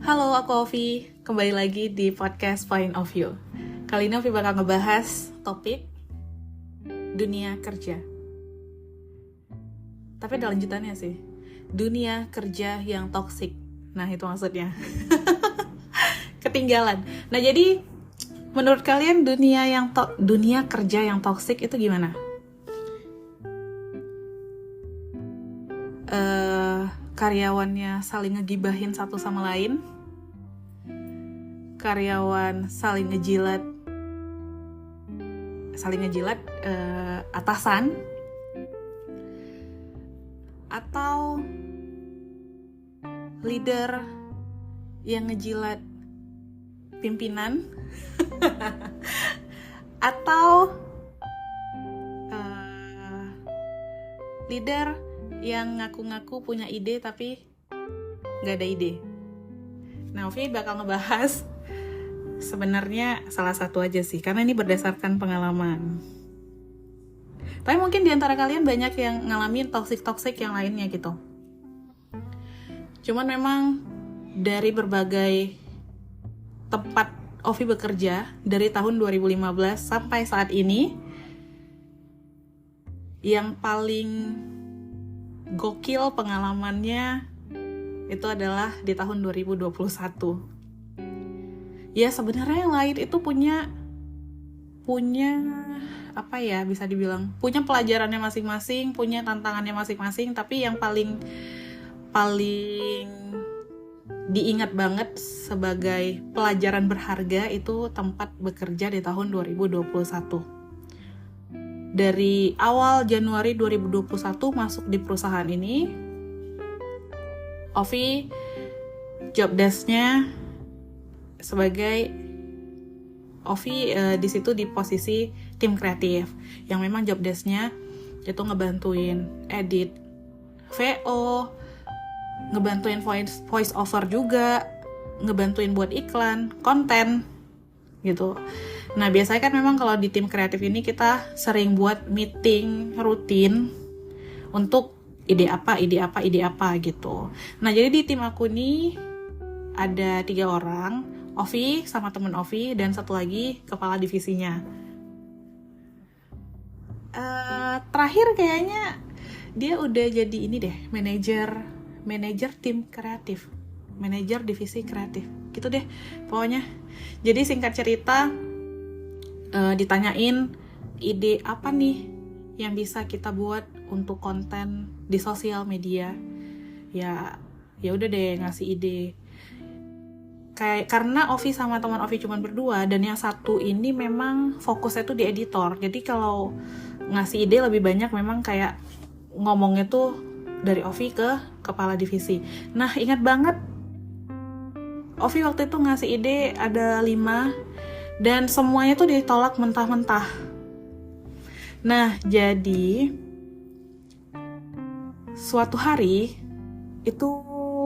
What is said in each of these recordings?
Halo, aku Ovi. Kembali lagi di podcast Point of View. Kali ini Ovi bakal ngebahas topik dunia kerja. Tapi ada lanjutannya sih. Dunia kerja yang toksik. Nah, itu maksudnya. Ketinggalan. Nah, jadi menurut kalian dunia kerja yang toksik itu gimana? Karyawannya saling ngegibahin satu sama lain, karyawan saling ngejilat atasan, atau leader yang ngejilat pimpinan, atau leader yang ngaku-ngaku punya ide tapi nggak ada ide. Nah, Ovi bakal ngebahas sebenarnya salah satu aja sih, karena ini berdasarkan pengalaman. Tapi mungkin di antara kalian banyak yang ngalamin toxic yang lainnya gitu. Cuman memang dari berbagai tempat Ovi bekerja dari tahun 2015 sampai saat ini, yang paling gokil pengalamannya itu adalah di tahun 2021. Ya, sebenarnya yang lain itu punya apa ya, bisa dibilang punya pelajarannya masing-masing, punya tantangannya masing-masing, tapi yang paling diingat banget sebagai pelajaran berharga itu tempat bekerja di tahun 2021. Dari awal Januari 2021 masuk di perusahaan ini, Ovi job desk-nya sebagai Ovi di situ di posisi tim kreatif, yang memang job desk-nya itu ngebantuin edit VO, ngebantuin voice over juga, ngebantuin buat iklan, konten gitu. Nah, biasanya kan memang kalau di tim kreatif ini kita sering buat meeting rutin untuk ide apa gitu. Nah, jadi di tim aku nih ada 3 orang, Ovi sama temen Ovi, dan satu lagi kepala divisinya. Terakhir kayaknya dia udah jadi ini deh, manajer tim kreatif, manajer divisi kreatif gitu deh pokoknya. Jadi singkat cerita, ditanyain ide apa nih yang bisa kita buat untuk konten di sosial media. Ya udah deh ngasih ide. Karena Ovi sama teman Ovi cuma berdua, dan yang satu ini memang fokusnya tuh di editor. Jadi kalau ngasih ide lebih banyak memang kayak ngomongnya tuh dari Ovi ke kepala divisi. Nah, ingat banget Ovi waktu itu ngasih ide ada 5, dan semuanya tuh ditolak mentah-mentah. Nah, jadi suatu hari itu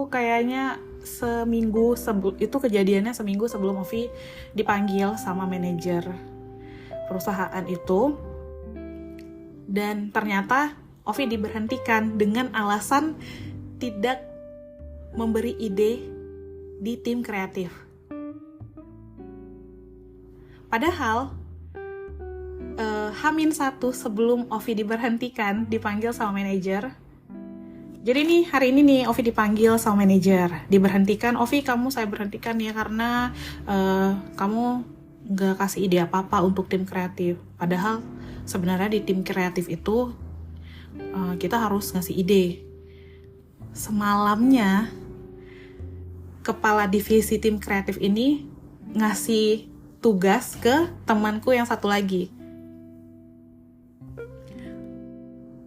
kayaknya kejadiannya seminggu sebelum Ovi dipanggil sama manajer perusahaan itu, dan ternyata Ovi diberhentikan dengan alasan tidak memberi ide di tim kreatif. Padahal H-1 sebelum Ovi diberhentikan, dipanggil sama manajer. Jadi nih, hari ini nih Ovi dipanggil sama manajer, diberhentikan. Ovi, kamu saya berhentikan ya karena kamu gak kasih ide apa-apa untuk tim kreatif. Padahal sebenarnya di tim kreatif itu kita harus ngasih ide. Semalamnya kepala divisi tim kreatif ini ngasih tugas ke temanku yang satu lagi,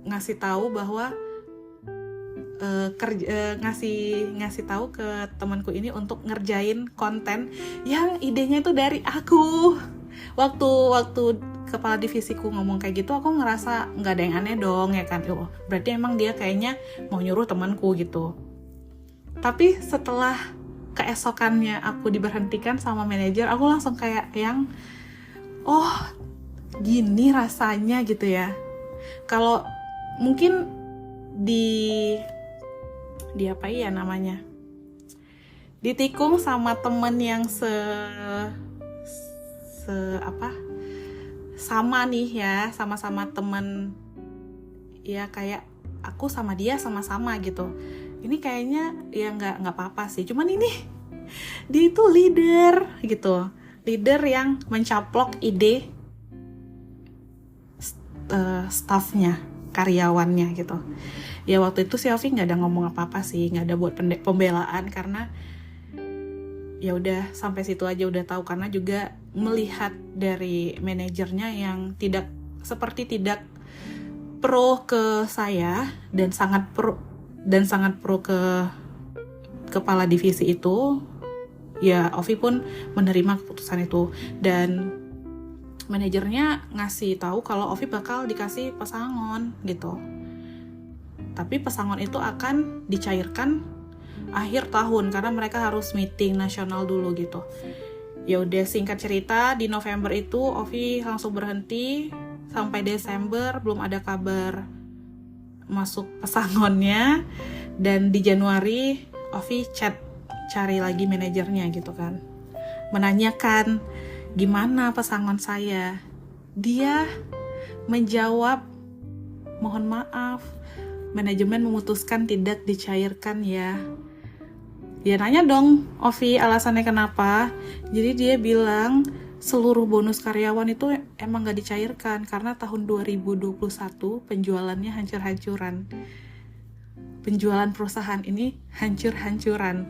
ngasih tahu bahwa ngasih tahu ke temanku ini untuk ngerjain konten yang idenya itu dari aku. Waktu kepala divisiku ngomong kayak gitu, aku ngerasa nggak ada yang aneh dong ya kan. Berarti emang dia kayaknya mau nyuruh temanku gitu. Tapi setelah keesokannya aku diberhentikan sama manajer, aku langsung kayak yang gini rasanya gitu ya. Kalau mungkin di apa ya namanya, ditikung sama temen yang sama nih ya, sama-sama temen ya, kayak aku sama dia sama-sama gitu. Ini kayaknya ya nggak apa-apa sih, cuman ini dia itu leader gitu, leader yang mencaplok ide staffnya, karyawannya gitu. Ya waktu itu si Ovi nggak ada ngomong apa-apa sih, nggak ada buat pembelaan, karena ya udah sampai situ aja udah tahu, karena juga melihat dari manajernya yang tidak pro ke saya dan sangat pro ke kepala divisi itu. Ya Ovi pun menerima keputusan itu, dan manajernya ngasih tahu kalau Ovi bakal dikasih pesangon gitu. Tapi pesangon itu akan dicairkan akhir tahun karena mereka harus meeting nasional dulu gitu. Ya udah, singkat cerita di November itu Ovi langsung berhenti. Sampai Desember belum ada kabar masuk pesangonnya, dan di Januari Ovi cari lagi manajernya gitu kan, menanyakan gimana pesangon saya. Dia menjawab, mohon maaf, manajemen memutuskan tidak dicairkan ya. Dia nanya dong Ovi alasannya kenapa. Jadi dia bilang seluruh bonus karyawan itu emang gak dicairkan karena tahun 2021 penjualannya hancur-hancuran. Penjualan perusahaan ini hancur-hancuran.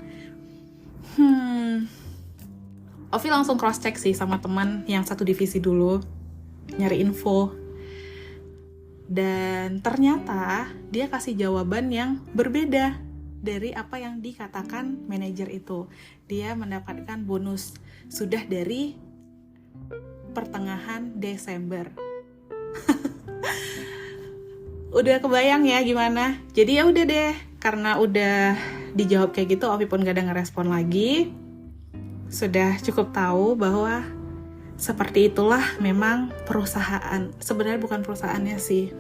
Ovi langsung cross check sih sama teman yang satu divisi dulu, nyari info. Dan ternyata dia kasih jawaban yang berbeda dari apa yang dikatakan manajer itu. Dia mendapatkan bonus sudah dari pertengahan Desember. Udah kebayang ya gimana? Jadi ya udah deh, karena udah dijawab kayak gitu, Ovi pun gak ada ngerespon lagi. Sudah cukup tahu bahwa seperti itulah memang perusahaan. Sebenarnya bukan perusahaannya sih,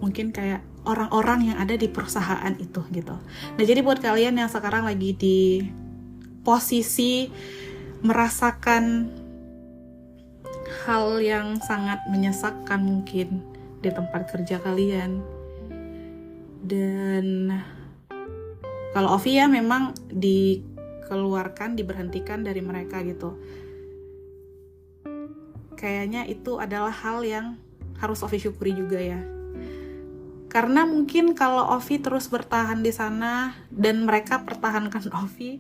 mungkin kayak orang-orang yang ada di perusahaan itu gitu. Nah jadi buat kalian yang sekarang lagi di posisi merasakan hal yang sangat menyesakkan mungkin di tempat kerja kalian, dan kalau Ovi ya memang dikeluarkan, diberhentikan dari mereka gitu. Kayaknya itu adalah hal yang harus Ovi syukuri juga ya. Karena mungkin kalau Ovi terus bertahan di sana dan mereka pertahankan Ovi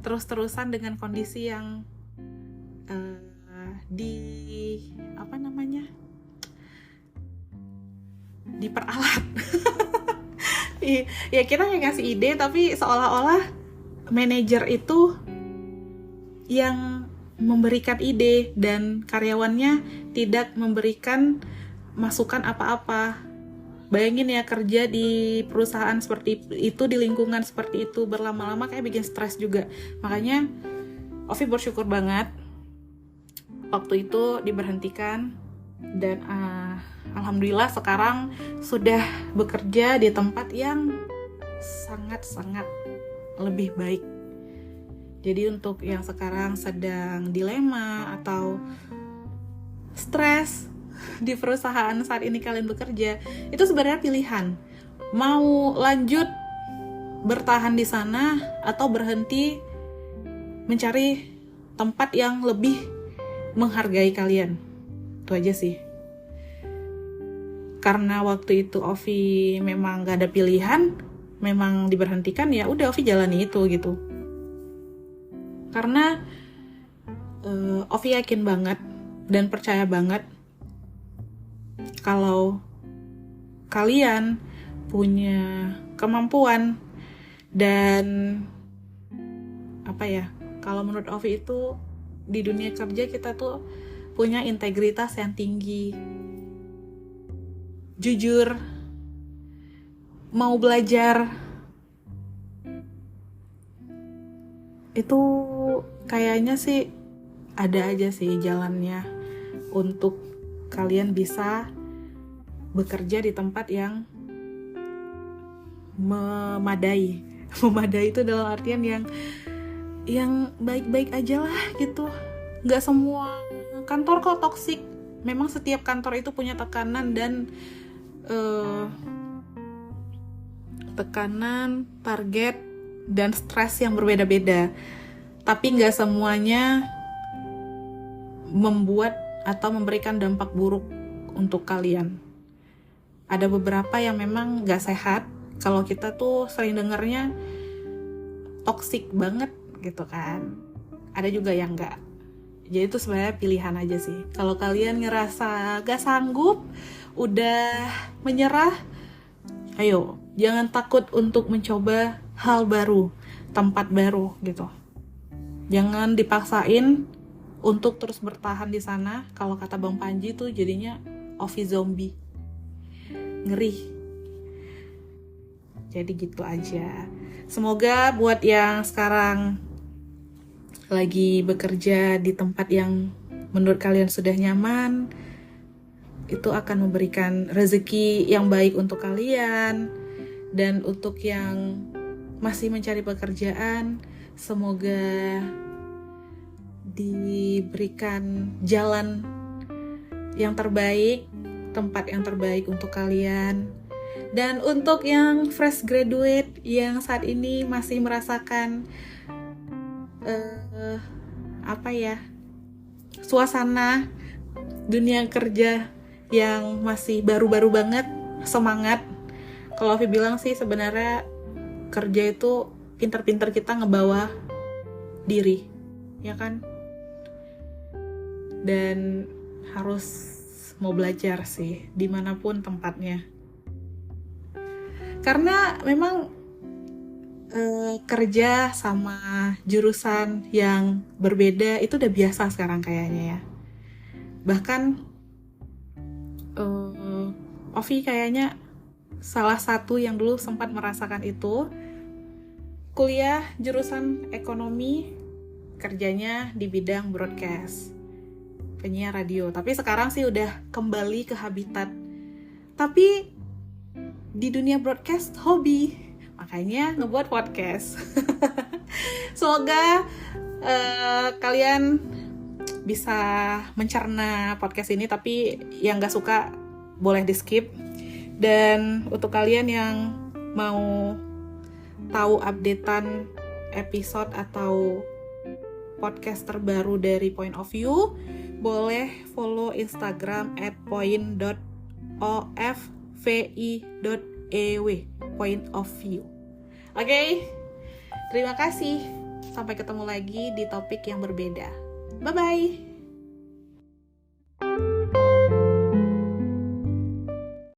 terus-terusan dengan kondisi yang diperalat. Ya kita yang ngasih ide, tapi seolah-olah manajer itu yang memberikan ide dan karyawannya tidak memberikan masukan apa-apa. Bayangin ya, kerja di perusahaan seperti itu, di lingkungan seperti itu berlama-lama kayak bikin stres juga. Makanya Ovi bersyukur banget waktu itu diberhentikan, dan alhamdulillah sekarang sudah bekerja di tempat yang sangat-sangat lebih baik. Jadi untuk yang sekarang sedang dilema atau stres di perusahaan saat ini kalian bekerja, itu sebenarnya pilihan. Mau lanjut bertahan di sana atau berhenti mencari tempat yang lebih menghargai kalian. Itu aja sih. Karena waktu itu Ovi memang gak ada pilihan, memang diberhentikan, ya udah Ovi jalani itu gitu. Karena Ovi yakin banget dan percaya banget kalau kalian punya kemampuan dan kalau menurut Ovi itu di dunia kerja kita tuh punya integritas yang tinggi, jujur, mau belajar. Itu kayaknya sih ada aja sih jalannya untuk kalian bisa bekerja di tempat yang memadai. Memadai itu dalam artian yang yang baik-baik aja lah gitu. Nggak semua kantor kok toksik. Memang setiap kantor itu punya tekanan dan target, dan stres yang berbeda-beda. Tapi nggak semuanya membuat atau memberikan dampak buruk untuk kalian. Ada beberapa yang memang nggak sehat. Kalau kita tuh sering dengernya toksik banget gitu kan. Ada juga yang nggak. Jadi itu sebenarnya pilihan aja sih. Kalau kalian ngerasa gak sanggup, udah menyerah, ayo, jangan takut untuk mencoba hal baru, tempat baru gitu. Jangan dipaksain untuk terus bertahan di sana. Kalau kata Bang Panji tuh jadinya office zombie. Ngeri. Jadi gitu aja. Semoga buat yang sekarang lagi bekerja di tempat yang menurut kalian sudah nyaman, itu akan memberikan rezeki yang baik untuk kalian. Dan untuk yang masih mencari pekerjaan, semoga diberikan jalan yang terbaik, tempat yang terbaik untuk kalian. Dan untuk yang fresh graduate yang saat ini masih merasakan suasana dunia kerja yang masih baru-baru banget, semangat. Kalau Ovi bilang sih sebenarnya kerja itu pintar-pintar kita ngebawa diri, ya kan? Dan harus mau belajar sih dimanapun tempatnya. Karena memang kerja sama jurusan yang berbeda itu udah biasa sekarang kayaknya ya. Bahkan Ovi kayaknya salah satu yang dulu sempat merasakan itu. Kuliah jurusan ekonomi, kerjanya di bidang broadcast, penyiar radio. Tapi sekarang sih udah kembali ke habitat. Tapi di dunia broadcast hobi, makanya ngebuat podcast. Semoga kalian bisa mencerna podcast ini, tapi yang gak suka boleh di skip. Dan untuk kalian yang mau tahu updatean episode atau podcast terbaru dari Point of View, boleh follow Instagram @point.ofvi.ew, Point of View. Oke, terima kasih. Sampai ketemu lagi di topik yang berbeda. Bye-bye.